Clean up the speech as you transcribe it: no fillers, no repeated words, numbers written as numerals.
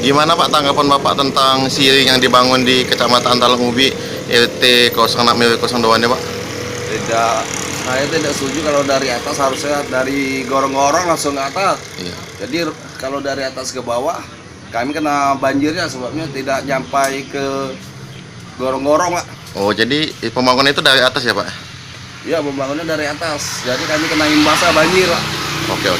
Gimana Pak tanggapan Bapak tentang siring yang dibangun di Kecamatan Talang Ubi RT 06/02 ini Pak? Tidak, saya tidak setuju kalau dari atas, harusnya dari gorong-gorong langsung ke atas. Iya. Jadi kalau dari atas ke bawah, kami kena banjirnya sebabnya tidak nyampai ke gorong-gorong, Pak. Oh, jadi pembangunan itu dari atas ya Pak? Ya, pembangunnya dari atas, jadi kami kena imbasnya banjir, Pak. Oke.